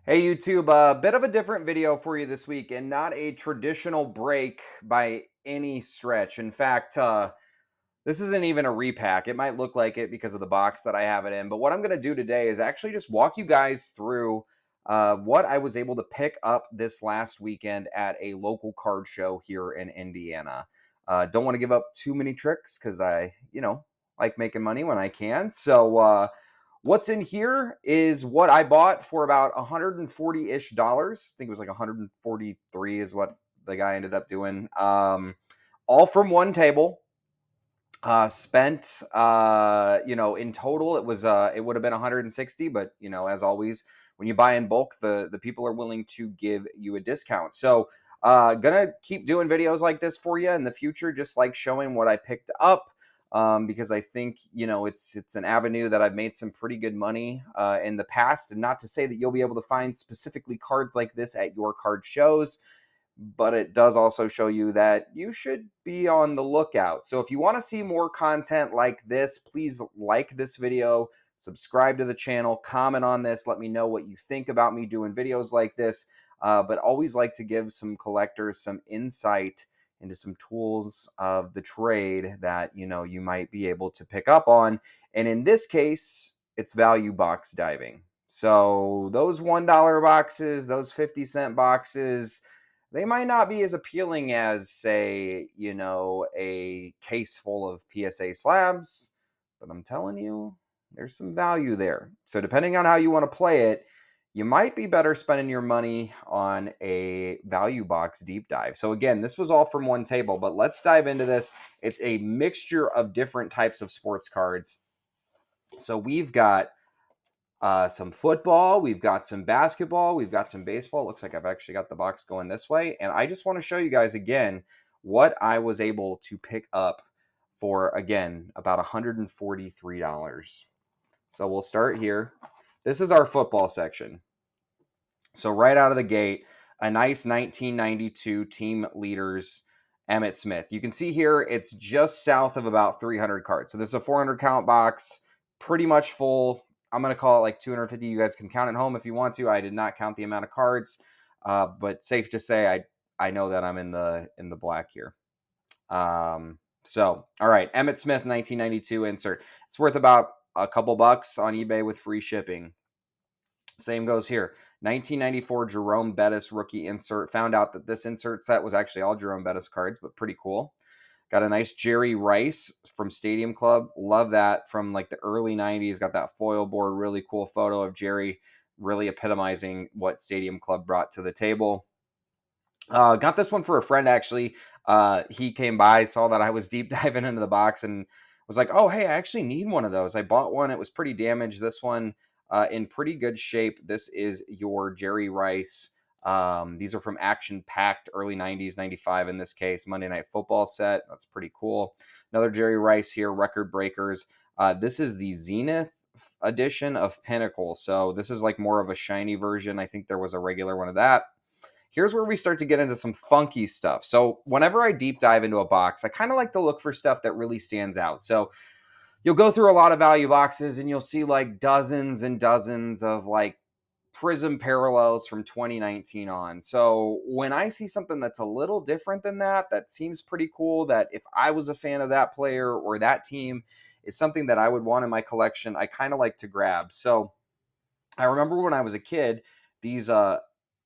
Hey YouTube, a bit of a different video for you this week and not a traditional break by any stretch. In fact, this isn't even a repack. It might look like it because of the box that I have it in. But what I'm going to do today is actually just walk you guys through what I was able to pick up this last weekend at a local card show here in Indiana. Don't want to give up too many tricks because I like making money when I can. So, what's in here is what I bought for about 140-ish dollars. I think it was like 143 is what the guy ended up doing. All from one table. Spent in total it would have been 160, but as always, when you buy in bulk, the people are willing to give you a discount. So gonna keep doing videos like this for you in the future, just like showing what I picked up, because I think it's an avenue that I've made some pretty good money in the past. And not to say that you'll be able to find specifically cards like this at your card shows, but it does also show you that you should be on the lookout. So if you want to see more content like this, please like this video, subscribe to the channel, comment on this, let me know what you think about me doing videos like this. But always like to give some collectors some insight into some tools of the trade that you might be able to pick up on. And in this case, it's value box diving. So those $1 boxes, those 50-cent boxes, they might not be as appealing as, say, a case full of PSA slabs, but I'm telling you, there's some value there. So depending on how you want to play it, you might be better spending your money on a value box deep dive. So again, this was all from one table, but let's dive into this. It's a mixture of different types of sports cards. So we've got some football, we've got some basketball, we've got some baseball. Looks like I've actually got the box going this way. And I just want to show you guys again what I was able to pick up for, again, about $143. So we'll start here. This is our football section. So right out of the gate, a nice 1992 team leaders Emmitt Smith. You can see here it's just south of about 300 cards. So this is a 400 count box, pretty much full. I'm going to call it like 250. You guys can count at home if you want to. I did not count the amount of cards, but safe to say I know that I'm in the black here. So all right, Emmitt Smith 1992 insert. It's worth about a couple bucks on eBay with free shipping. Same goes here. 1994 Jerome Bettis rookie insert. Found out that this insert set was actually all Jerome Bettis cards, but pretty cool. Got a nice Jerry Rice from Stadium Club. Love that from like the early 90s. Got that foil board. Really cool photo of Jerry, really epitomizing what Stadium Club brought to the table. Got this one for a friend, actually. He came by, saw that I was deep diving into the box, and was like, oh, hey, I actually need one of those. I bought one. It was pretty damaged. This one in pretty good shape. This is your Jerry Rice. These are from Action Packed, early 90s, 95 in this case, Monday Night Football set. That's pretty cool. Another Jerry Rice here, Record Breakers. This is the Zenith edition of Pinnacle. So this is like more of a shiny version. I think there was a regular one of that. Here's where we start to get into some funky stuff. So whenever I deep dive into a box, I kind of like to look for stuff that really stands out. So you'll go through a lot of value boxes and you'll see like dozens and dozens of like Prism parallels from 2019 on. So when I see something that's a little different than that, that seems pretty cool, that if I was a fan of that player or that team is something that I would want in my collection, I kind of like to grab. So I remember when I was a kid, these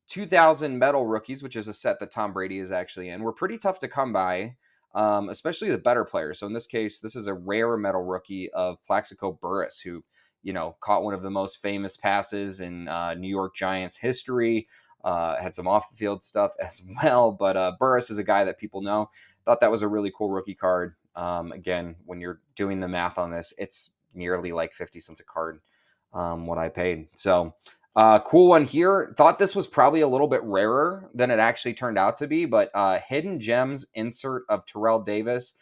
2000 Metal Rookies, which is a set that Tom Brady is actually in, were pretty tough to come by, especially the better players. So in this case, this is a rare Metal Rookie of Plaxico Burress, who caught one of the most famous passes in New York Giants history. Had some off the field stuff as well, but Burress is a guy that people know. Thought that was a really cool rookie card. Again, when you're doing the math on this, it's nearly like 50 cents a card, what I paid. So cool one here. Thought this was probably a little bit rarer than it actually turned out to be, but Hidden Gems insert of Terrell Davis.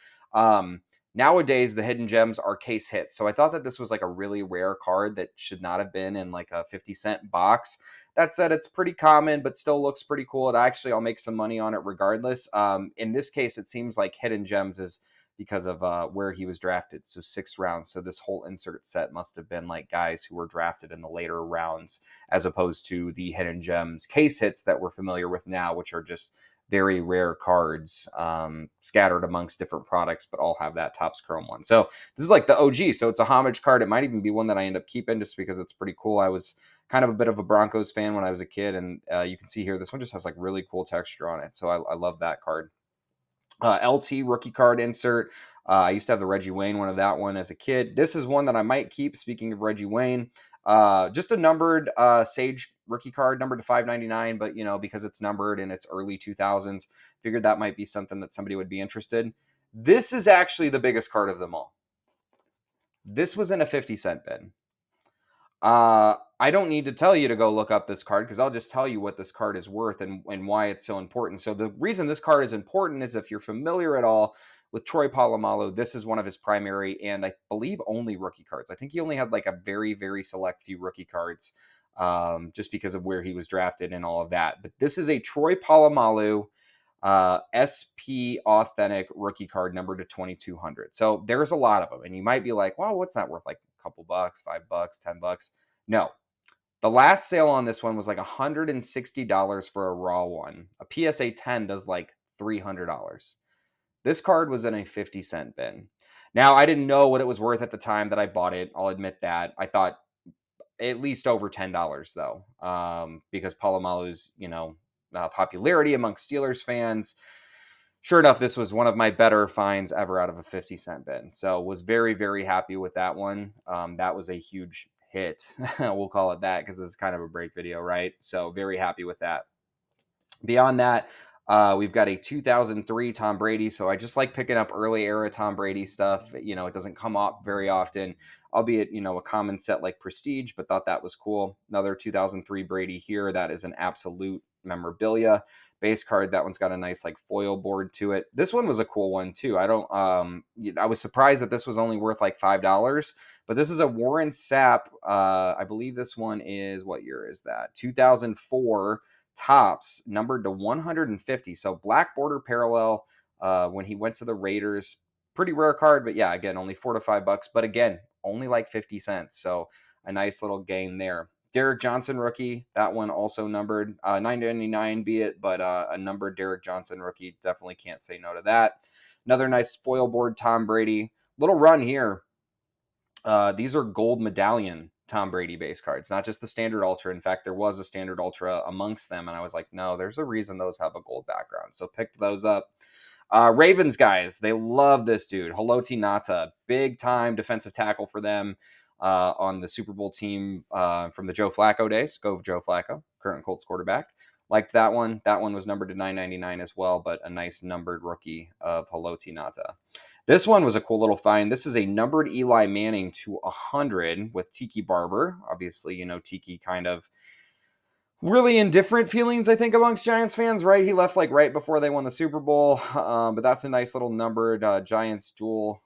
Nowadays, the Hidden Gems are case hits. So I thought that this was like a really rare card that should not have been in like a 50-cent box. That said, it's pretty common, but still looks pretty cool. I'll make some money on it regardless. In this case, it seems like Hidden Gems is because of where he was drafted. So 6 rounds. So this whole insert set must have been like guys who were drafted in the later rounds, as opposed to the hidden gems case hits that we're familiar with now, which are just very rare cards scattered amongst different products, but all have that Topps Chrome one. So this is like the OG. So it's a homage card. It might even be one that I end up keeping just because it's pretty cool. I was kind of a bit of a Broncos fan when I was a kid, and you can see here, this one just has like really cool texture on it. So I love that card. LT rookie card insert. I used to have the Reggie Wayne one of that one as a kid. This is one that I might keep. Speaking of Reggie Wayne, just a numbered Sage rookie card, numbered to 599, but because it's numbered and it's early 2000s, figured that might be something that somebody would be interested. This is actually the biggest card of them all. This was in a 50-cent bin. I don't need to tell you to go look up this card because I'll just tell you what this card is worth and why it's so important. So the reason this card is important is if you're familiar at all with Troy Polamalu, this is one of his primary and I believe only rookie cards. I think he only had like a very, very select few rookie cards just because of where he was drafted and all of that. But this is a Troy Polamalu SP Authentic rookie card numbered to 2200. So there's a lot of them. And you might be like, well, what's that worth? Like a couple bucks, $5, $10. No, the last sale on this one was like $160 for a raw one. A PSA 10 does like $300. This card was in a 50-cent bin. Now, I didn't know what it was worth at the time that I bought it. I'll admit that. I thought at least over $10 though, because Polamalu's, popularity amongst Steelers fans. Sure enough, this was one of my better finds ever out of a 50-cent bin. So was very, very happy with that one. That was a huge hit. We'll call it that because this is kind of a break video, right? So very happy with that. Beyond that, we've got a 2003 Tom Brady. So I just like picking up early era Tom Brady stuff. It doesn't come up very often, albeit, a common set like Prestige, but thought that was cool. Another 2003 Brady here. That is an absolute memorabilia base card. That one's got a nice like foil board to it. This one was a cool one too. I was surprised that this was only worth like $5, but this is a Warren Sapp. I believe this one is, what year is that? 2004 Topps, numbered to 150. So black border parallel when he went to the Raiders. Pretty rare card, but yeah, again, only $4 to $5. But again, only like 50 cents. So a nice little gain there. Derek Johnson rookie, that one also numbered, $9.99 be it, but a numbered Derek Johnson rookie, definitely can't say no to that. Another nice foil board Tom Brady. Little run here. These are gold medallion Tom Brady base cards, not just the standard ultra. In fact, there was a standard ultra amongst them, and I was like, no, there's a reason those have a gold background. So picked those up. Ravens guys, they love this dude. Haloti Ngata, big time defensive tackle for them on the Super Bowl team from the Joe Flacco days. Go Joe Flacco, current Colts quarterback. Liked that one. That one was numbered to 999 as well, but a nice numbered rookie of Haloti Ngata. This one was a cool little find. This is a numbered Eli Manning to 100 with Tiki Barber. Obviously, Tiki kind of really indifferent feelings, I think, amongst Giants fans, right? He left like right before they won the Super Bowl, but that's a nice little numbered Giants jewel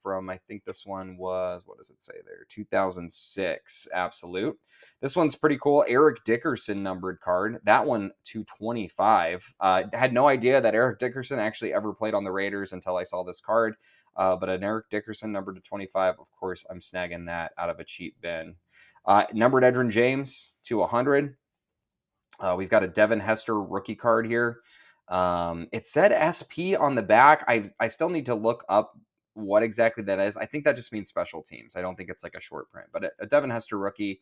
from, I think this one was, what does it say there? 2006 Absolute. This one's pretty cool. Eric Dickerson numbered card. That one to 25. Had no idea that Eric Dickerson actually ever played on the Raiders until I saw this card. But an Eric Dickerson numbered to 25. Of course, I'm snagging that out of a cheap bin. Numbered Edgerrin James to 100. We've got a Devin Hester rookie card here. It said SP on the back. I still need to look up what exactly that is. I think that just means special teams. I don't think it's like a short print, but a Devin Hester rookie,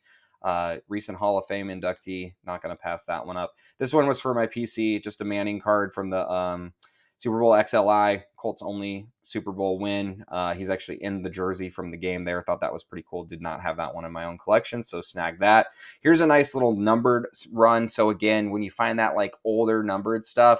recent Hall of Fame inductee. Not going to pass that one up. This one was for my PC, just a Manning card from the Super Bowl XLI, Colts only Super Bowl win. He's actually in the jersey from the game there. Thought that was pretty cool. Did not have that one in my own collection, so snag that. Here's a nice little numbered run. So again, when you find that like older numbered stuff,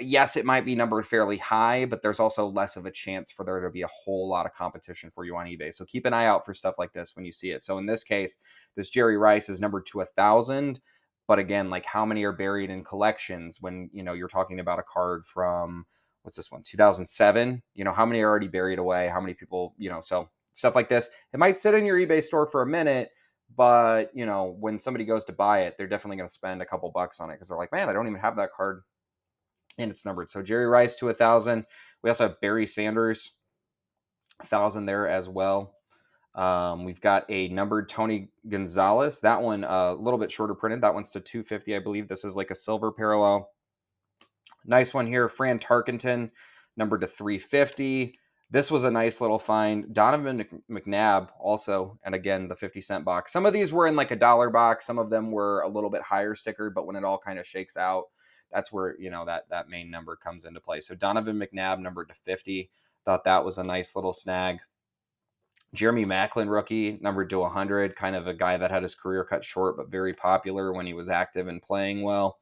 yes, it might be numbered fairly high, but there's also less of a chance for there to be a whole lot of competition for you on eBay. So keep an eye out for stuff like this when you see it. So in this case, this Jerry Rice is numbered to 1,000. But again, like how many are buried in collections when, you're talking about a card from, what's this one, 2007? How many are already buried away? How many people, so stuff like this. It might sit in your eBay store for a minute, but, when somebody goes to buy it, they're definitely going to spend a couple bucks on it because they're like, man, I don't even have that card and it's numbered. So Jerry Rice to 1,000. We also have Barry Sanders 1,000 there as well. We've got a numbered Tony Gonzalez. That one a little bit shorter printed. That one's to 250, I believe. This is like a silver parallel. Nice one here, Fran Tarkenton, numbered to 350. This was a nice little find. Donovan McNabb also, and again, the 50-cent box. Some of these were in like a dollar box. Some of them were a little bit higher stickered, but when it all kind of shakes out, that's where, that main number comes into play. So Donovan McNabb, numbered to 50. Thought that was a nice little snag. Jeremy Maclin, rookie, numbered to 100. Kind of a guy that had his career cut short, but very popular when he was active and playing well.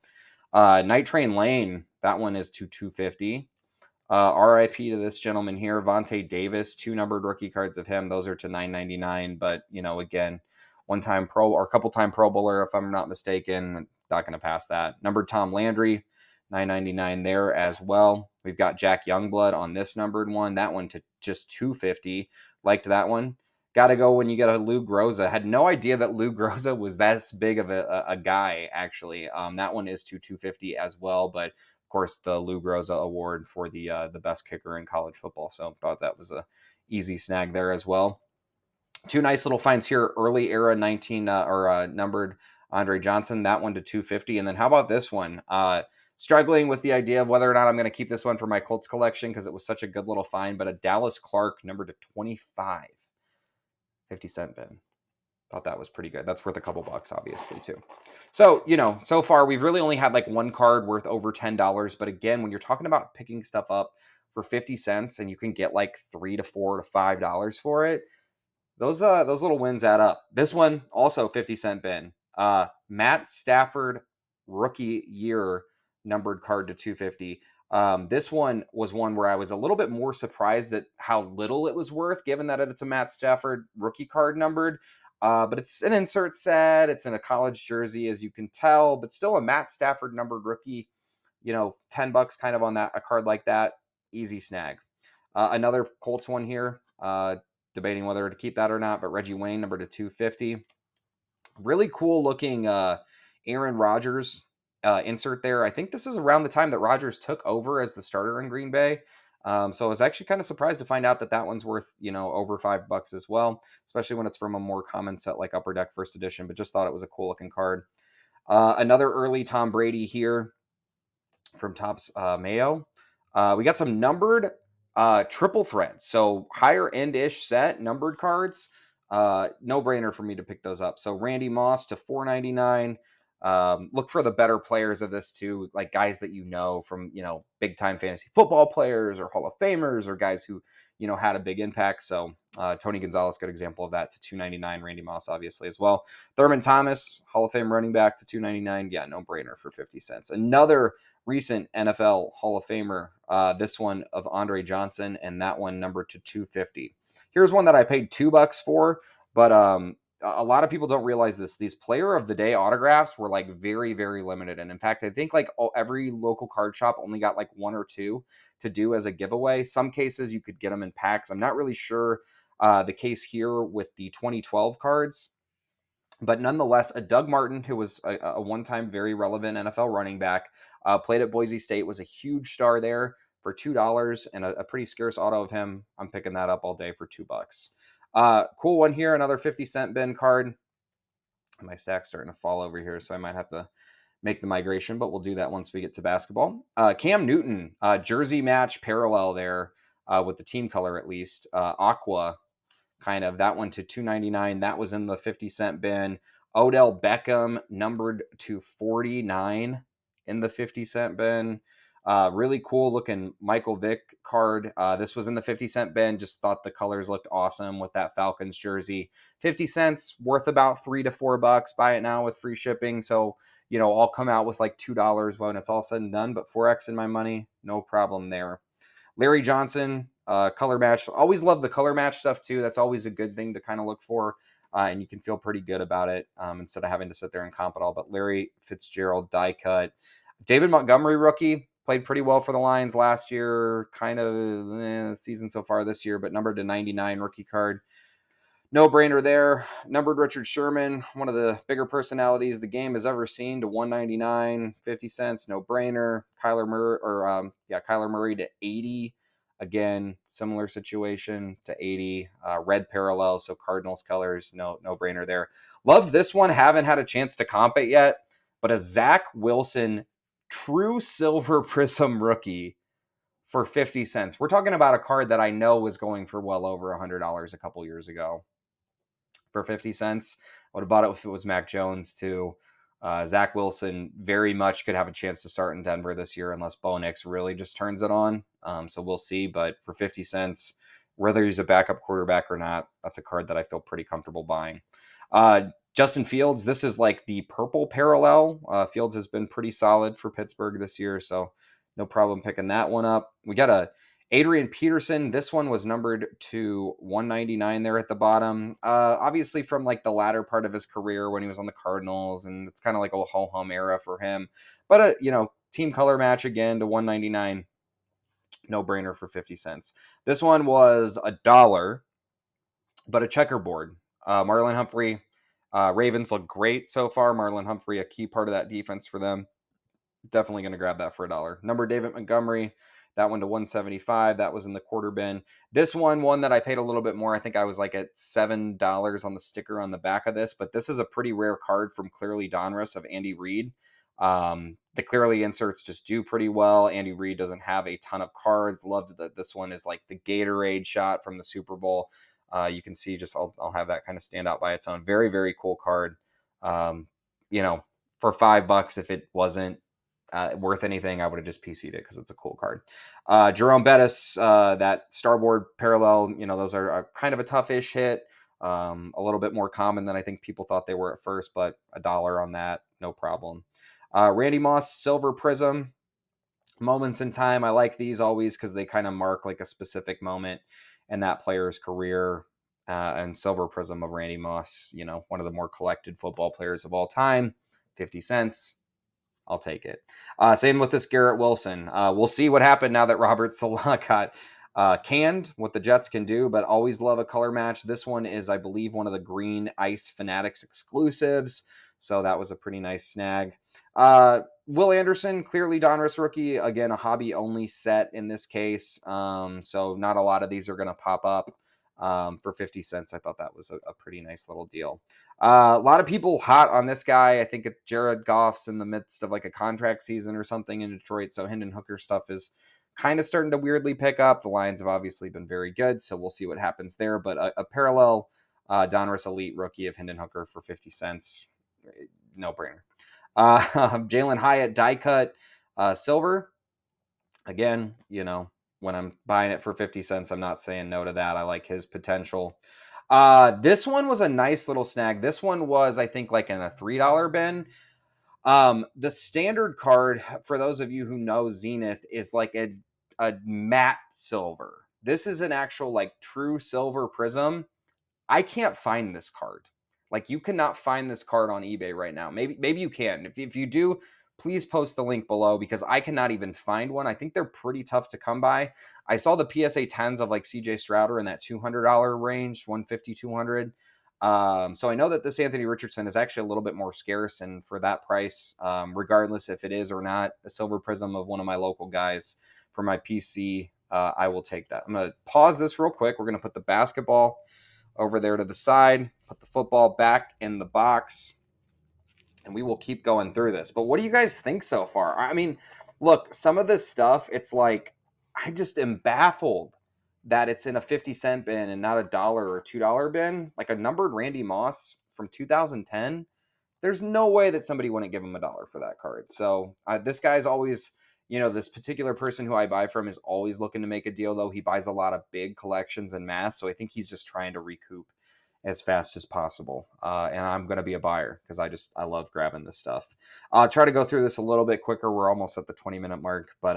Night Train Lane, that one is to 250. RIP to this gentleman here, Vontae Davis, 2 numbered rookie cards of him. Those are to 999. But, again, one-time pro or a couple-time Pro Bowler, if I'm not mistaken. Not going to pass that. Numbered Tom Landry, 999 there as well. We've got Jack Youngblood on this numbered one. That one to just 250. Liked that one. Got to go when you get a Lou Groza. Had no idea that Lou Groza was that big of a guy, actually. That one is to 250 as well, but of course the Lou Groza award for the best kicker in college football. So thought that was a easy snag there as well. 2 nice little finds here. Early era 19 numbered Andre Johnson. That one to 250. And then how about this one? Struggling with the idea of whether or not I'm going to keep this one for my Colts collection because it was such a good little find, but a Dallas Clark numbered to 25. 50-cent bin. Thought that was pretty good. That's worth a couple bucks, obviously, too. So, so far we've really only had like one card worth over $10. But again, when you're talking about picking stuff up for 50 cents and you can get like $3 to $4 to $5 for it, those little wins add up. This one also 50-cent bin. Matt Stafford rookie year numbered card to 250. This one was one where I was a little bit more surprised at how little it was worth, given that it's a Matt Stafford rookie card numbered. But it's an insert set. It's in a college jersey, as you can tell, but still a Matt Stafford numbered rookie. $10 kind of on a card like that. Easy snag. Another Colts one here. Debating whether to keep that or not, but Reggie Wayne, number to 250. Really cool looking Aaron Rodgers insert there. I think this is around the time that Rodgers took over as the starter in Green Bay. So I was actually kind of surprised to find out that one's worth, over $5 as well, especially when it's from a more common set like Upper Deck First Edition, but just thought it was a cool looking card. Another early Tom Brady here from Topps Mayo. We got some numbered triple threads, so higher end-ish set numbered cards. No brainer for me to pick those up. So Randy Moss to $4.99. Look for the better players of this too, like guys that from big time fantasy football players or Hall of Famers or guys who had a big impact. So Tony Gonzalez, good example of that, to $2.99. Randy Moss obviously as well. Thurman Thomas, Hall of Fame running back, to $2.99. Yeah, no brainer for 50 cents. Another recent NFL Hall of Famer, this one of Andre Johnson, and that one numbered to $2.50. Here's one that I paid $2 for, but a lot of people don't realize this. These player of the day autographs were like very, very limited. And in fact, I think like every local card shop only got like 1 or 2 to do as a giveaway. Some cases you could get them in packs. I'm not really sure the case here with the 2012 cards, but nonetheless, a Doug Martin, who was a one-time very relevant NFL running back, played at Boise State, was a huge star there for $2, and a pretty scarce auto of him. I'm picking that up all day for $2. Cool one here, another 50-cent bin card. My stack's starting to fall over here, so I might have to make the migration, but we'll do that once we get to basketball. Cam Newton, jersey match parallel there with the team color at least. Aqua, kind of. That one to $2.99. That was in the 50-cent bin. Odell Beckham, numbered to 49 in the 50-cent bin. Really cool looking Michael Vick card. This was in the 50-cent bin. Just thought the colors looked awesome with that Falcons jersey. 50 cents, worth about $3 to $4. Buy it now with free shipping. So, I'll come out with like $2 when it's all said and done, but 4X in my money, no problem there. Larry Johnson, color match. Always love the color match stuff too. That's always a good thing to kind of look for. And you can feel pretty good about it instead of having to sit there and comp it all. But Larry Fitzgerald, die cut. David Montgomery, rookie. Played pretty well for the Lions last year. Kind of season so far this year, but numbered to 99 rookie card. No brainer there. Numbered Richard Sherman, one of the bigger personalities the game has ever seen, to $1.99, 50 cents. No brainer. Kyler Murray to 80. again, similar situation to 80. Red parallel, so Cardinals colors, no brainer there. Love this one. Haven't had a chance to comp it yet, but a Zach Wilson true silver prism rookie for 50 cents. We're talking about a card that I know was going for well over $100 a couple years ago. For 50 cents, I would have bought it if it was Mac Jones too. Zach Wilson very much could have a chance to start in Denver this year unless Bo Nix really just turns it on. So we'll see. But for 50 cents, whether he's a backup quarterback or not, that's a card that I feel pretty comfortable buying. Justin Fields, this is like the purple parallel. Fields has been pretty solid for Pittsburgh this year, so no problem picking that one up. We got a Adrian Peterson. This one was numbered to 199 there at the bottom. Obviously from like the latter part of his career when he was on the Cardinals, and it's kind of like a ho-hum era for him. But team color match again to 199. No brainer for 50 cents. This one was $1, but a checkerboard. Marlon Humphrey. Ravens look great so far. Marlon Humphrey, a key part of that defense for them. Definitely going to grab that for $1. Number David Montgomery, that one to 175. That was in the quarter bin. This one that I paid a little bit more. I think I was like at $7 on the sticker on the back of this, but this is a pretty rare card from Clearly Donruss of Andy Reid. The Clearly inserts just do pretty well. Andy Reid doesn't have a ton of cards. Loved that this one is like the Gatorade shot from the Super Bowl. You can see just I'll have that kind of stand out by its own. Very, very cool card. For $5, if it wasn't worth anything, I would have just PC'd it because it's a cool card. Jerome Bettis, that Starboard parallel, those are kind of a tough-ish hit. A little bit more common than I think people thought they were at first, but $1 on that, no problem. Randy Moss, Silver Prism. Moments in time. I like these always because they kind of mark like a specific moment in that player's career. And Silver Prism of Randy Moss, one of the more collected football players of all time. 50 cents. I'll take it. Same with this Garrett Wilson. We'll see what happened now that Robert Saleh got canned, what the Jets can do, but always love a color match. This one is, I believe, one of the Green Ice Fanatics exclusives. So that was a pretty nice snag. Will Anderson, Clearly Donruss rookie. Again, a hobby-only set in this case. So not a lot of these are going to pop up. For 50 cents, I thought that was a pretty nice little deal. A lot of people hot on this guy. I think Jared Goff's in the midst of like a contract season or something in Detroit. So Hendon Hooker stuff is kind of starting to weirdly pick up. The Lions have obviously been very good, so we'll see what happens there. But a parallel Donruss Elite rookie of Hendon Hooker for 50 cents. No brainer. Jalen Hyatt die cut silver. Again, when I'm buying it for 50 cents, I'm not saying no to that. I like his potential. This one was a nice little snag. This one was, I think, like in a $3 bin. The standard card, for those of you who know Zenith, is like a matte silver. This is an actual like true silver prism. I can't find this card. Like, you cannot find this card on eBay right now. Maybe you can. If you do, please post the link below because I cannot even find one. I think they're pretty tough to come by. I saw the PSA 10s of like CJ Strouder in that $200 range, 150, 200. So I know that this Anthony Richardson is actually a little bit more scarce, and for that price, regardless if it is or not a silver prism of one of my local guys for my PC, I will take that. I'm going to pause this real quick. We're going to put the basketball over there to the side, put the football back in the box, and we will keep going through this. But what do you guys think so far? I mean, look, some of this stuff, it's like, I just am baffled that it's in a 50-cent bin and not $1 or $2 bin. Like a numbered Randy Moss from 2010, there's no way that somebody wouldn't give him $1 for that card. So this guy's always, this particular person who I buy from is always looking to make a deal, though. He buys a lot of big collections en masse, so I think he's just trying to recoup as fast as possible. And I'm going to be a buyer because I love grabbing this stuff. I'll try to go through this a little bit quicker. We're almost at the 20-minute mark, but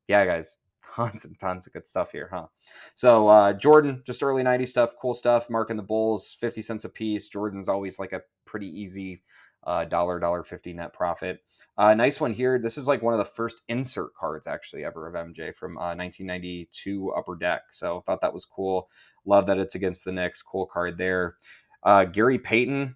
yeah, guys, tons and tons of good stuff here, huh? So Jordan, just early 90s stuff, cool stuff. Marking the Bulls, 50 cents a piece. Jordan's always like a pretty easy $1.50 net profit. Nice one here. This is like one of the first insert cards actually ever of MJ from 1992 Upper Deck. So thought that was cool. Love that it's against the Knicks. Cool card there. Gary Payton,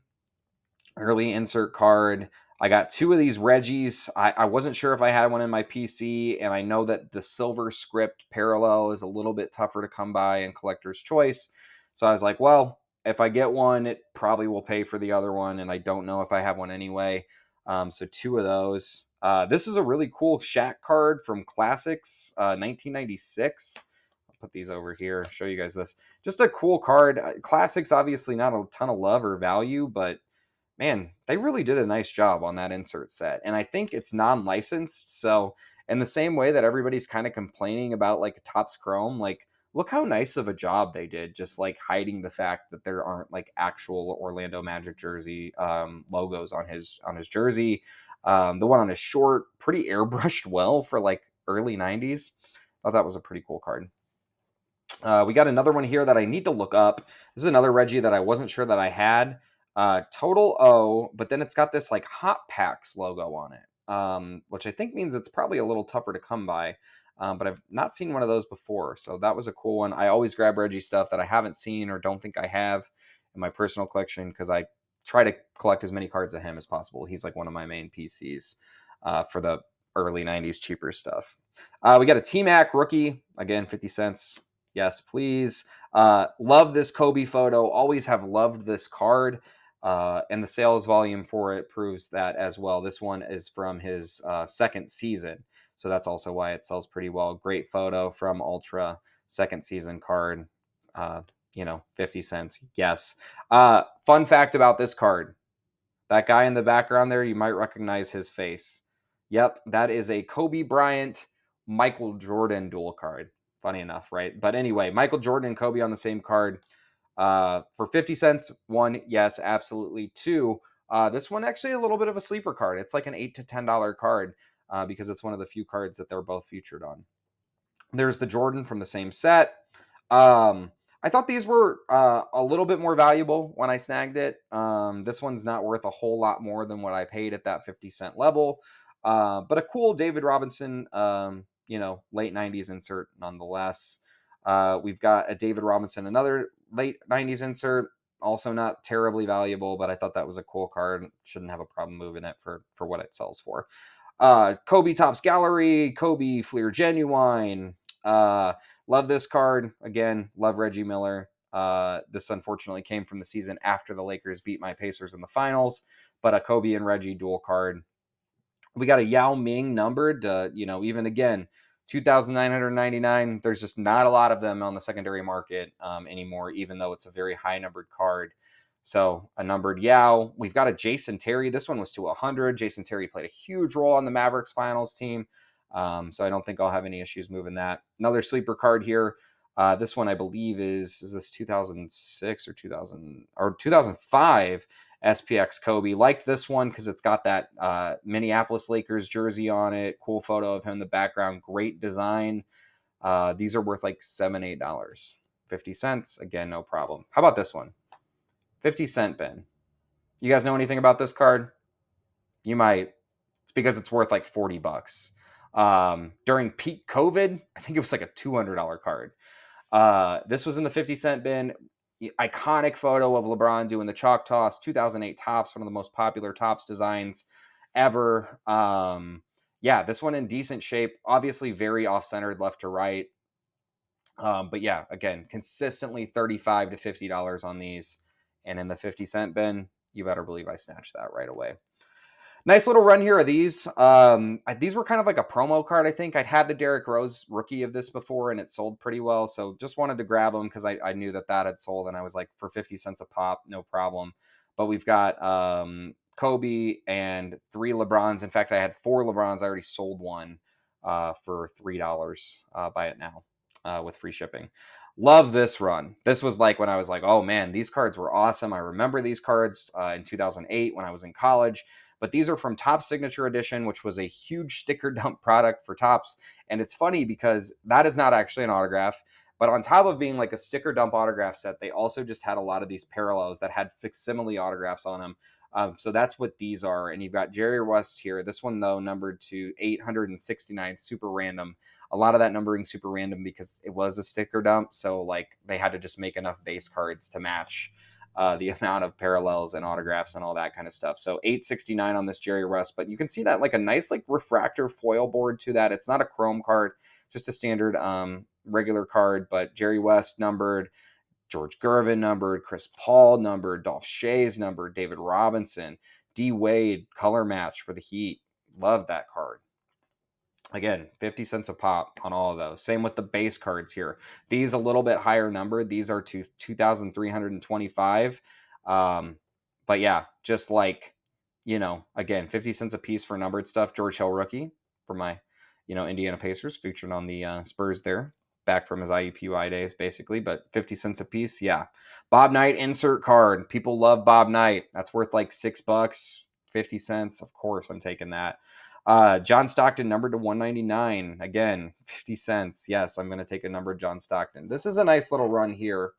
early insert card. I got 2 of these Reggies. I wasn't sure if I had one in my PC, and I know that the silver script parallel is a little bit tougher to come by in Collector's Choice. So I was like, well, if I get one, it probably will pay for the other one, and I don't know if I have one anyway. So 2 of those. This is a really cool Shaq card from Classics, 1996. I'll put these over here, show you guys this. Just a cool card. Classics, obviously not a ton of love or value, but man, they really did a nice job on that insert set. And I think it's non-licensed. So in the same way that everybody's kind of complaining about like Topps Chrome, like look how nice of a job they did, just like hiding the fact that there aren't like actual Orlando Magic jersey logos on his jersey. The one on his short, pretty airbrushed well for like early 90s. Thought that was a pretty cool card. We got another one here that I need to look up. This is another Reggie that I wasn't sure that I had. Total O, but then it's got this like Hot Packs logo on it, which I think means it's probably a little tougher to come by. But I've not seen one of those before, so that was a cool one. I always grab Reggie stuff that I haven't seen or don't think I have in my personal collection because I try to collect as many cards of him as possible. He's like one of my main PCs for the early 90s cheaper stuff. We got a T-Mac rookie, again, 50 cents. Yes, please. Love this Kobe photo. Always have loved this card. And the sales volume for it proves that as well. This one is from his second season. So that's also why it sells pretty well. Great photo from Ultra, second season card. 50 cents. Yes. Fun fact about this card. That guy in the background there, you might recognize his face. Yep, that is a Kobe Bryant, Michael Jordan dual card. Funny enough, right? But anyway, Michael Jordan and Kobe on the same card. For 50 cents, one, yes, absolutely. Two, this one actually a little bit of a sleeper card. It's like an $8 to $10 card because it's one of the few cards that they're both featured on. There's the Jordan from the same set. I thought these were a little bit more valuable when I snagged it. This one's not worth a whole lot more than what I paid at that 50-cent level. But a cool David Robinson, late 90s insert nonetheless. We've got a David Robinson, another late 90s insert, also not terribly valuable, but I thought that was a cool card. Shouldn't have a problem moving it for what it sells for. Kobe Topps Gallery, Kobe Fleer Genuine. Love this card. Again, love Reggie Miller. This unfortunately came from the season after the Lakers beat my Pacers in the finals, but a Kobe and Reggie dual card. We got a Yao Ming numbered, even again, 2,999. There's just not a lot of them on the secondary market anymore, even though it's a very high numbered card. So a numbered Yao. We've got a Jason Terry. This one was to 100. Jason Terry played a huge role on the Mavericks finals team. So I don't think I'll have any issues moving that. Another sleeper card here. This one I believe is this 2006 or 2005 SPX Kobe. Liked this one because it's got that Minneapolis Lakers jersey on it. Cool photo of him in the background. Great design. These are worth like $7, $8. 50 cents. Again, no problem. How about this one? 50-cent bin. You guys know anything about this card? You might. It's because it's worth like $40. During peak COVID, I think it was like a $200 card. This was in the 50-cent bin. Iconic photo of LeBron doing the chalk toss. 2008 Topps, one of the most popular Topps designs ever. This one in decent shape. Obviously very off-centered left to right. But yeah, again, consistently $35 to $50 on these. And in the 50-cent bin, you better believe I snatched that right away. Nice little run here of these. These were kind of like a promo card, I think. I'd had the Derrick Rose rookie of this before, and it sold pretty well. So just wanted to grab them because I knew that had sold, and I was like, for 50 cents a pop, no problem. But we've got Kobe and 3 LeBrons. In fact, I had 4 LeBrons. I already sold one for $3. Buy it now with free shipping. Love this run. This was like when I was like, oh man, these cards were awesome. I remember these cards in 2008 when I was in college. But these are from Topps Signature Edition, which was a huge sticker dump product for Topps. And it's funny because that is not actually an autograph. But on top of being like a sticker dump autograph set, they also just had a lot of these parallels that had facsimile autographs on them. So that's what these are. And you've got Jerry West here. This one, though, numbered to 869, super random. A lot of that numbering super random because it was a sticker dump. So like they had to just make enough base cards to match the amount of parallels and autographs and all that kind of stuff. So 869 on this Jerry West, but you can see that like a nice like refractor foil board to that. It's not a chrome card, just a standard regular card, but Jerry West numbered, George Gervin numbered, Chris Paul numbered, Dolph Schayes numbered, David Robinson, D Wade color match for the Heat. Love that card. Again, 50 cents a pop on all of those. Same with the base cards here. These a little bit higher numbered. These are to 2,325. But yeah, just like, again, 50 cents a piece for numbered stuff. George Hill rookie for my, Indiana Pacers, featured on the Spurs there, back from his IUPUI days, basically, but 50 cents a piece. Yeah. Bob Knight insert card. People love Bob Knight. That's worth like $6, 50 cents. Of course, I'm taking that. John Stockton numbered to 199. Again, 50 cents. Yes, I'm going to take a number of John Stockton. This is a nice little run here.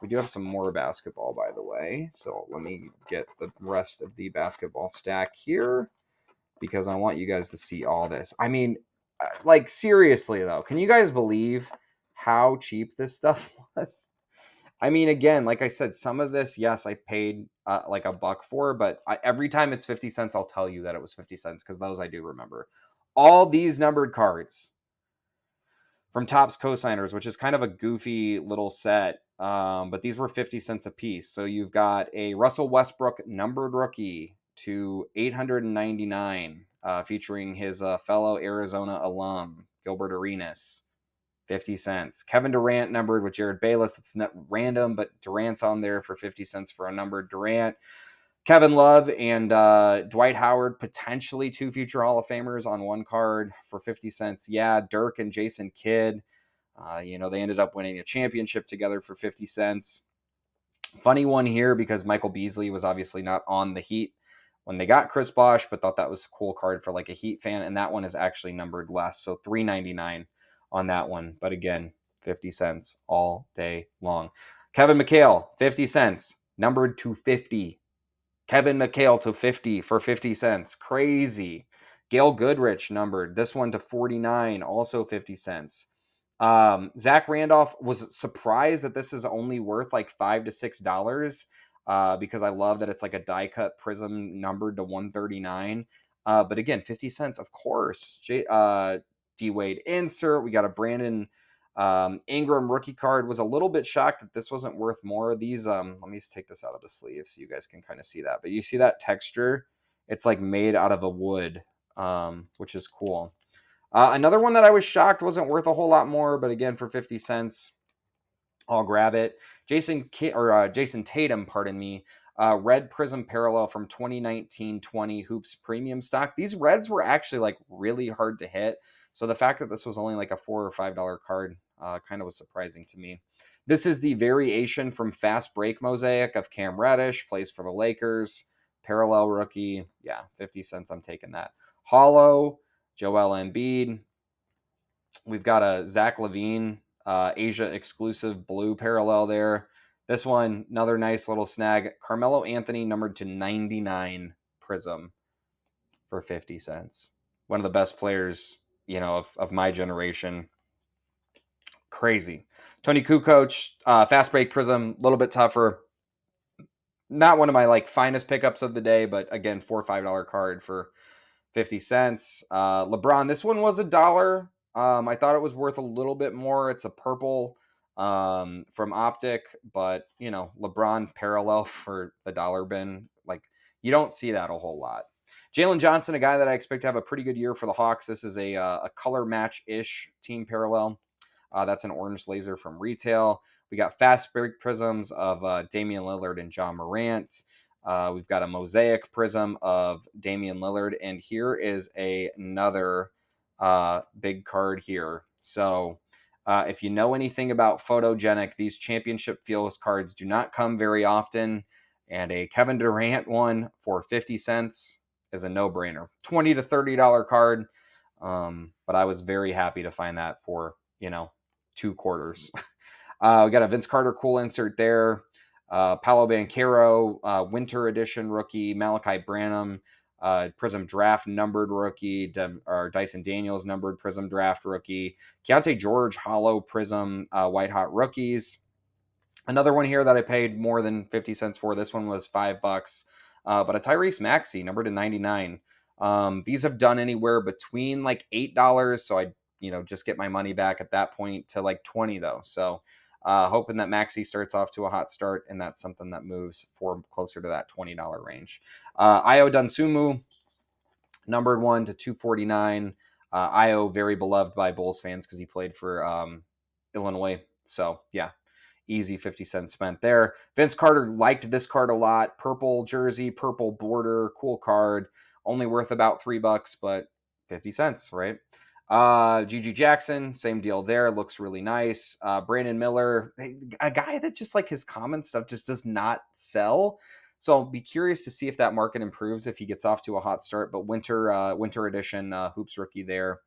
We do have some more basketball, by the way. So let me get the rest of the basketball stack here because I want you guys to see all this. I mean, like, seriously, though, can you guys believe how cheap this stuff was? I mean, again, like I said, some of this, yes, I paid like $1 for, but every time it's 50 cents, I'll tell you that it was 50 cents because those I do remember. All these numbered cards from Topps Cosigners, which is kind of a goofy little set, but these were 50 cents a piece. So you've got a Russell Westbrook numbered rookie to 899, featuring his fellow Arizona alum, Gilbert Arenas. 50 cents. Kevin Durant numbered with Jared Bayless. It's not random, but Durant's on there for 50 cents for a numbered Durant. Kevin Love and Dwight Howard, potentially 2 future Hall of Famers on one card for 50 cents. Yeah, Dirk and Jason Kidd. They ended up winning a championship together for 50 cents. Funny one here because Michael Beasley was obviously not on the Heat when they got Chris Bosh, but thought that was a cool card for like a Heat fan, and that one is actually numbered less, so $3.99 on that one. But again, 50 cents all day long. Kevin McHale, 50 cents, numbered to 50. Kevin McHale to 50 for 50 cents. Crazy. Gail Goodrich numbered. This one to 49, also 50 cents. Zach Randolph was surprised that this is only worth like $5 to $6 because I love that it's like a die cut prism numbered to 139. But again, 50 cents, of course. D Wade insert. We got a Brandon Ingram rookie card. Was a little bit shocked that this wasn't worth more. These let me just take this out of the sleeve so you guys can kind of see that. But you see that texture? It's like made out of a wood, which is cool. Another one that I was shocked wasn't worth a whole lot more, but again, for 50 cents, I'll grab it. Jason Tatum, pardon me. Red Prism Parallel from 2019-20 Hoops Premium Stock. These reds were actually like really hard to hit. So the fact that this was only like a $4 or $5 card kind of was surprising to me. This is the variation from Fast Break Mosaic of Cam Reddish, plays for the Lakers. Parallel rookie. Yeah, 50 cents. I'm taking that. Hollow, Joel Embiid. We've got a Zach LaVine, Asia exclusive blue parallel there. This one, another nice little snag. Carmelo Anthony numbered to 99 Prism for 50 cents. One of the best players, of my generation. Crazy. Tony Kukoc, Fast Break Prism, a little bit tougher. Not one of my finest pickups of the day, but again, $4 or $5 card for 50 cents. LeBron, this one was $1. I thought it was worth a little bit more. It's a purple from Optic, but LeBron parallel for the dollar bin. You don't see that a whole lot. Jalen Johnson, a guy that I expect to have a pretty good year for the Hawks. This is a color match-ish team parallel. That's an orange laser from retail. We got Fast Break Prisms of Damian Lillard and John Morant. We've got a Mosaic Prism of Damian Lillard. And here is another big card here. So if you know anything about Photogenic, these championship feels cards do not come very often. And a Kevin Durant one for 50 cents is a no-brainer. $20 to $30 card. But I was very happy to find that for, 2 quarters. We got a Vince Carter cool insert there. Paolo Banchero, Winter Edition rookie. Malachi Branham, Prism Draft numbered rookie. Dyson Daniels numbered Prism Draft rookie. Keontae George Hollow Prism White Hot rookies. Another one here that I paid more than 50 cents for. This one was $5. But a Tyrese Maxey, number to 99. These have done anywhere between like $8. So I, just get my money back at that point to like 20 though. So hoping that Maxey starts off to a hot start, and that's something that moves for closer to that $20 range. Io Dunsumu, numbered 1 to 249. Io, very beloved by Bulls fans because he played for Illinois. So yeah, easy 50 cents spent there. Vince Carter liked this card a lot. Purple jersey, purple border, cool card. Only worth about $3, but 50 cents, right? Gigi Jackson, same deal there. Looks really nice. Brandon Miller, a guy that just like his common stuff just does not sell. So I'll be curious to see if that market improves if he gets off to a hot start. But winter edition hoops rookie there.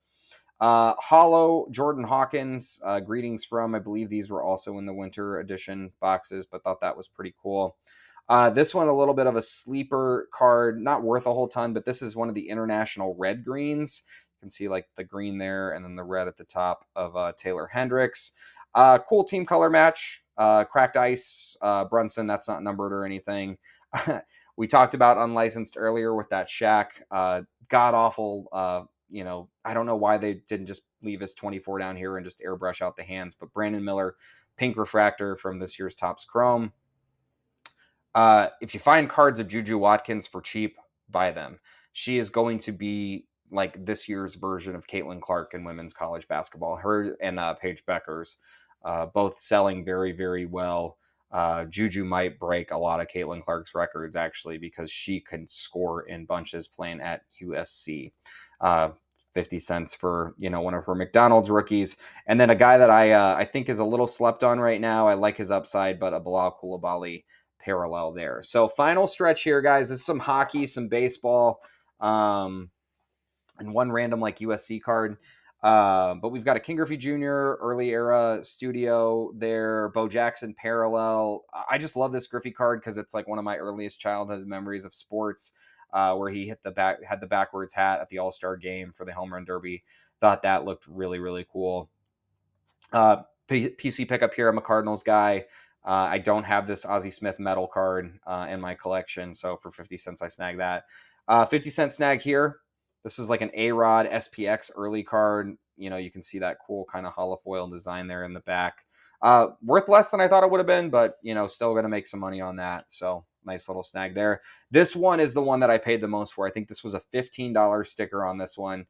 Hollow Jordan Hawkins, greetings from, I believe these were also in the winter edition boxes, but thought that was pretty cool. This one, a little bit of a sleeper card, not worth a whole ton, but this is one of the international red greens. You can see like the green there and then the red at the top of Taylor Hendricks. Cool team color match. Cracked Ice, Brunson, that's not numbered or anything. We talked about unlicensed earlier with that Shaq. God awful. I don't know why they didn't just leave his 24 down here and just airbrush out the hands. But Brandon Miller, pink refractor from this year's Topps Chrome. If you find cards of Juju Watkins for cheap, buy them. She is going to be like this year's version of Caitlin Clark in women's college basketball. Her and Paige Beckers, both selling very, very well. Juju might break a lot of Caitlin Clark's records actually because she can score in bunches playing at USC. 50 cents for one of her McDonald's rookies, and then a guy that I think is a little slept on right now. I like his upside, but a Bilal Coulibaly parallel there. So final stretch here, guys. This is some hockey, some baseball, and one random like USC card. But we've got a King Griffey Jr. early era studio there, Bo Jackson parallel. I just love this Griffey card because it's like one of my earliest childhood memories of sports, where he had the backwards hat at the All-Star game for the home run derby. Thought that looked really, really cool. PC pickup here. I'm a Cardinals guy. I don't have this Ozzie Smith metal card in my collection, so for 50 cents I snagged that. 50 cent snag here. This is like an A-Rod SPX early card. You can see that cool kind of holofoil design there in the back. Worth less than I thought it would have been, but still going to make some money on that. So nice little snag there. This one is the one that I paid the most for. I think this was a $15 sticker on this one.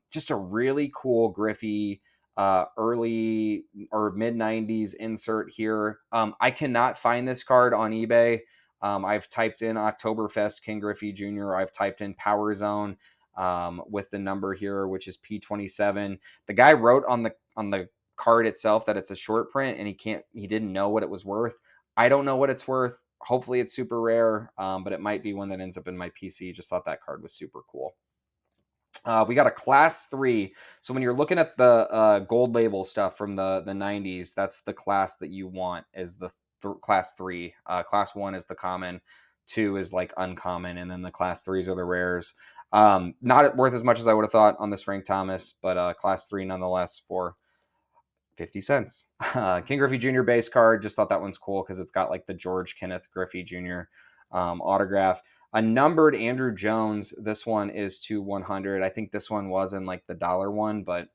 Just a really cool Griffey early or mid 90s insert here. I cannot find this card on eBay. I've typed in Oktoberfest King Griffey Jr. I've typed in Power Zone with the number here, which is P27. The guy wrote on the card itself that it's a short print, and he didn't know what it was worth. I don't know what it's worth. Hopefully it's super rare, but it might be one that ends up in my PC. Just thought that card was super cool. We got a class 3. So when you're looking at the gold label stuff from the 90s, that's the class that you want is the class 3. Class 1 is the common, 2 is like uncommon, and then the class 3s are the rares. Not worth as much as I would have thought on this Frank Thomas, but class 3 nonetheless for 50 cents. King Griffey Jr. base card. Just thought that one's cool because it's got like the George Kenneth Griffey Jr. Autograph. A numbered Andrew Jones. This one is to 100. I think this one was in like the dollar one, but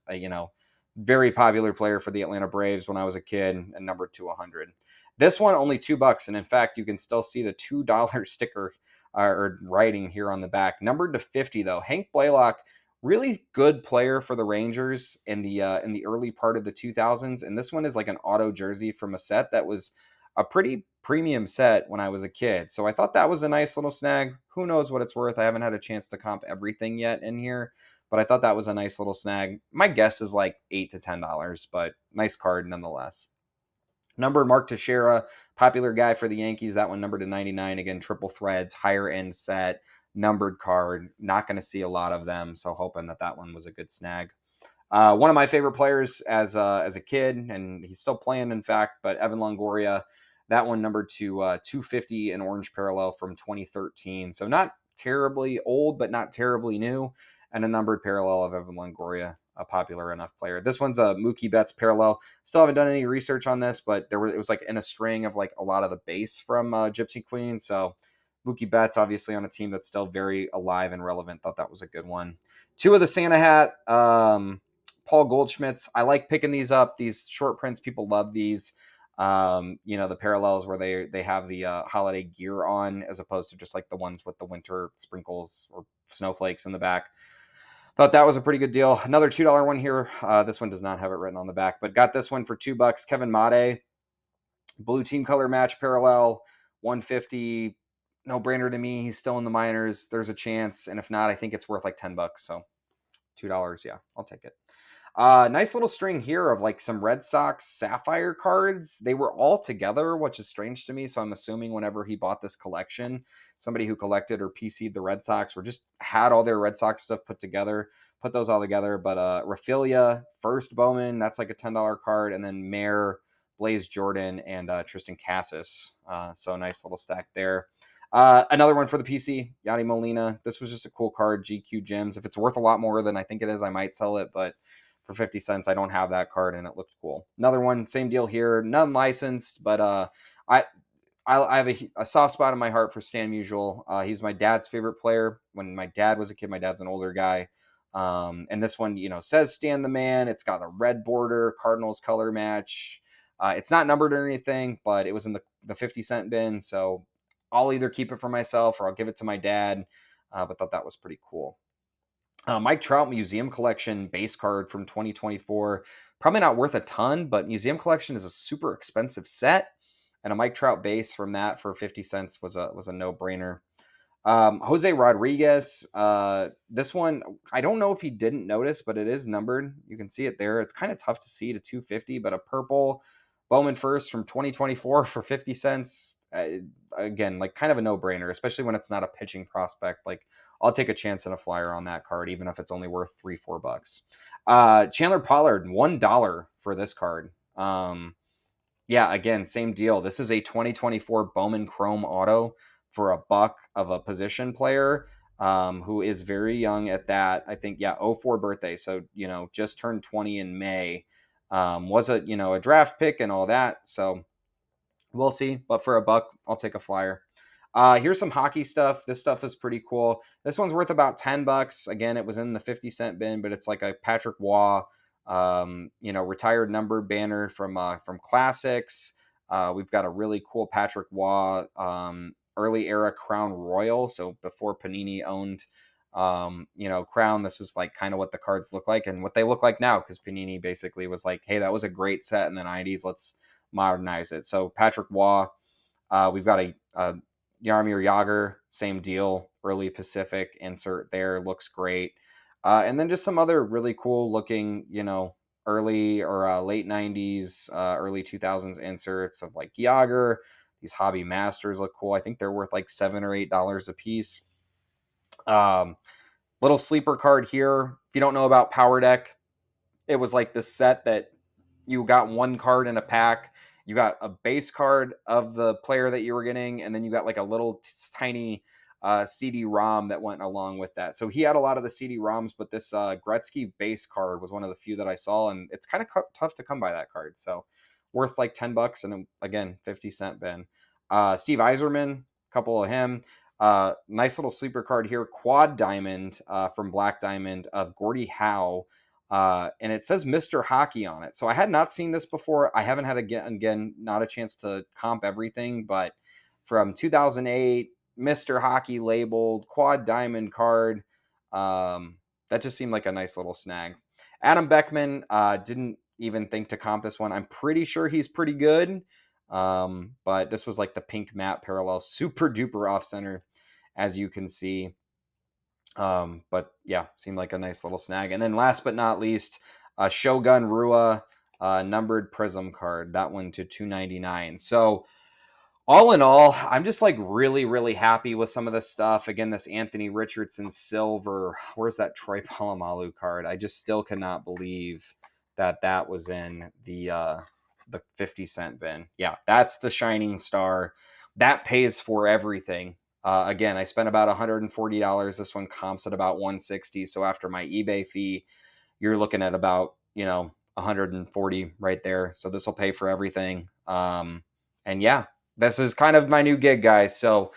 very popular player for the Atlanta Braves when I was a kid, and numbered to 100. This one only $2, and in fact, you can still see the $2 sticker or writing here on the back. Numbered to 50 though. Hank Blaylock, really good player for the Rangers in the early part of the 2000s, and this one is like an auto jersey from a set that was a pretty premium set when I was a kid. So I thought that was a nice little snag. Who knows what it's worth? I haven't had a chance to comp everything yet in here, but I thought that was a nice little snag. My guess is like $8 to $10, but nice card nonetheless. Numbered Mark Teixeira, popular guy for the Yankees. That one numbered to 99. Again, triple threads, higher end set, numbered card. Not going to see a lot of them, so hoping that one was a good snag. One of my favorite players as a kid, and he's still playing, in fact, but Evan Longoria, that one numbered to 250 in orange parallel from 2013. So not terribly old, but not terribly new. and a numbered parallel of Evan Longoria, a popular enough player. This one's a Mookie Betts parallel. Still haven't done any research on this, but it was like in a string of like a lot of the base from Gypsy Queen. So Mookie Betts, obviously on a team that's still very alive and relevant. Thought that was a good one. Two of the Santa Hat, Paul Goldschmidt's. I like picking these up. These short prints, people love these. The parallels where they have the holiday gear on as opposed to just like the ones with the winter sprinkles or snowflakes in the back. Thought that was a pretty good deal. Another $2 one here. This one does not have it written on the back, but got this one for $2. Kevin Made, blue team color match parallel, 150. No brainer to me. He's still in the minors. There's a chance, and if not, I think it's worth like $10. So $2, yeah, I'll take it. Nice little string here of like some Red Sox Sapphire cards. They were all together, which is strange to me. So I'm assuming whenever he bought this collection, somebody who collected or PC'd the Red Sox or just had all their Red Sox stuff put those all together. But Rafilia, first Bowman, that's like a $10 card. And then Mayer, Blaze Jordan, and Tristan Cassis. So nice little stack there. Another one for the PC, Yadi Molina. This was just a cool card, GQ Gems. If it's worth a lot more than I think it is, I might sell it, but for 50 cents, I don't have that card, and it looked cool. Another one, same deal here, none licensed, but I have a soft spot in my heart for Stan Musial. He's my dad's favorite player. When my dad was a kid, my dad's an older guy. And this one, says Stan the Man. It's got a red border, Cardinals color match. It's not numbered or anything, but it was in the 50-cent bin, so I'll either keep it for myself or I'll give it to my dad, but thought that was pretty cool. Mike Trout Museum Collection base card from 2024. Probably not worth a ton, but Museum Collection is a super expensive set, and a Mike Trout base from that for 50 cents was a no-brainer. Jose Rodriguez, this one, I don't know if he didn't notice, but it is numbered. You can see it there. It's kind of tough to see to 250, but a purple Bowman first from 2024 for 50 cents. Again, like kind of a no-brainer, especially when it's not a pitching prospect. Like I'll take a chance on a flyer on that card, even if it's only worth $3-4. Chandler Pollard, $1 for this card. Yeah, again, same deal. This is a 2024 Bowman Chrome Auto for $1 of a position player who is very young at that. I think, 04 birthday. So, just turned 20 in May. Was a draft pick and all that. So we'll see. But for $1, I'll take a flyer. Here's some hockey stuff. This stuff is pretty cool. This one's worth about $10. Again, it was in the 50-cent bin, but it's like a Patrick Waugh, retired numbered banner from Classics. We've got a really cool Patrick Waugh early era Crown Royal. So before Panini owned, Crown, this is like kind of what the cards look like and what they look like now, because Panini basically was like, hey, that was a great set in the 90s. Let's modernize it. So Patrick Waugh, we've got a Jaromir Jagr, same deal, early Pacific insert there, looks great. And then just some other really cool looking, early or late 90s, early 2000s inserts of like Jagr. These Hobby Masters look cool. I think they're worth like $7 or $8 a piece. Little sleeper card here. If you don't know about Power Deck, it was like this set that you got one card in a pack. You got a base card of the player that you were getting, and then you got like a little tiny CD-ROM that went along with that. So he had a lot of the CD-ROMs, but this Gretzky base card was one of the few that I saw, and it's kind of tough to come by that card. So worth like $10, and again, 50-cent bin. Steve Yzerman, a couple of him. Nice little sleeper card here, Quad Diamond from Black Diamond of Gordie Howe. And it says Mr. Hockey on it. So I had not seen this before. I haven't had, again, not a chance to comp everything, but from 2008, Mr. Hockey labeled Quad Diamond card. That just seemed like a nice little snag. Adam Beckman, didn't even think to comp this one. I'm pretty sure he's pretty good. But this was like the pink matte parallel, super duper off center, as you can see. But yeah, seemed like a nice little snag. And then last but not least, Shogun Rua numbered Prism card. That one to $2.99. So all in all, I'm just like really, really happy with some of this stuff. Again, this Anthony Richardson silver. Where's that Troy Polamalu card? I just still cannot believe that was in the 50-cent bin. Yeah, that's the shining star. That pays for everything. Again, I spent about $140. This one comps at about 160. So after my eBay fee, you're looking at about, 140 right there. So this will pay for everything. And yeah, this is kind of my new gig, guys. So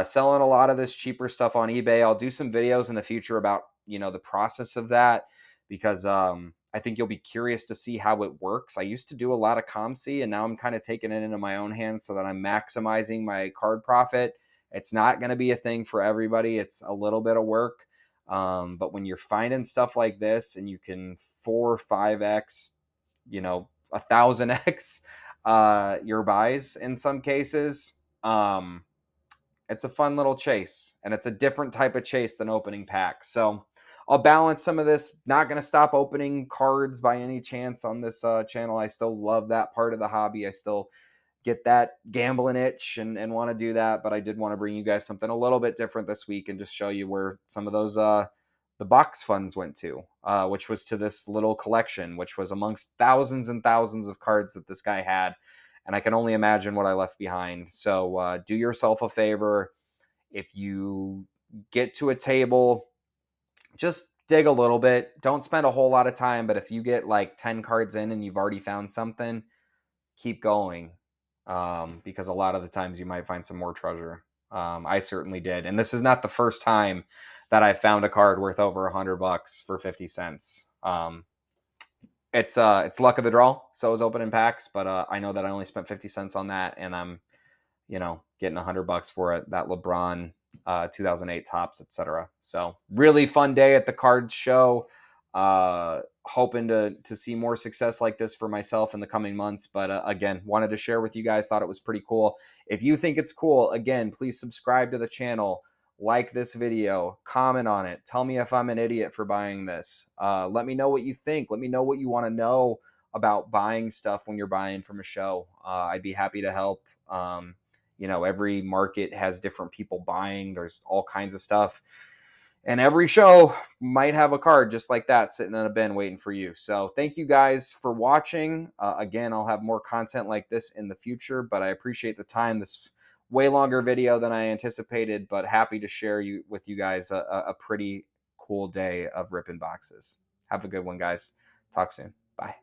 selling a lot of this cheaper stuff on eBay. I'll do some videos in the future about, the process of that, because I think you'll be curious to see how it works. I used to do a lot of COMC, and now I'm kind of taking it into my own hands so that I'm maximizing my card profit. It's not going to be a thing for everybody. It's a little bit of work. But when you're finding stuff like this and you can 4 or 5x, 1,000x your buys in some cases, it's a fun little chase, and it's a different type of chase than opening packs. So I'll balance some of this. Not going to stop opening cards by any chance on this channel. I still love that part of the hobby. I still get that gambling itch and want to do that. But I did want to bring you guys something a little bit different this week and just show you where some of those the box funds went to, which was to this little collection, which was amongst thousands and thousands of cards that this guy had. And I can only imagine what I left behind. So do yourself a favor. If you get to a table, just dig a little bit. Don't spend a whole lot of time. But if you get like 10 cards in and you've already found something, keep going, because a lot of the times you might find some more treasure. I certainly did, and this is not the first time that I found a card worth over $100 for 50 cents. It's luck of the draw. So is opening packs, but I know that I only spent 50 cents on that, and I'm getting $100 for it. That LeBron 2008 tops, etc. So really fun day at the card show. Hoping to see more success like this for myself in the coming months. But again, wanted to share with you guys. Thought it was pretty cool. If you think it's cool, again, please subscribe to the channel. Like this video, comment on it. Tell me if I'm an idiot for buying this. Let me know what you think. Let me know what you want to know about buying stuff when you're buying from a show. I'd be happy to help. Every market has different people buying. There's all kinds of stuff. And every show might have a card just like that sitting in a bin waiting for you. So thank you guys for watching. Again, I'll have more content like this in the future, but I appreciate the time. This way longer video than I anticipated, but happy to share with you guys a pretty cool day of ripping boxes. Have a good one, guys. Talk soon. Bye.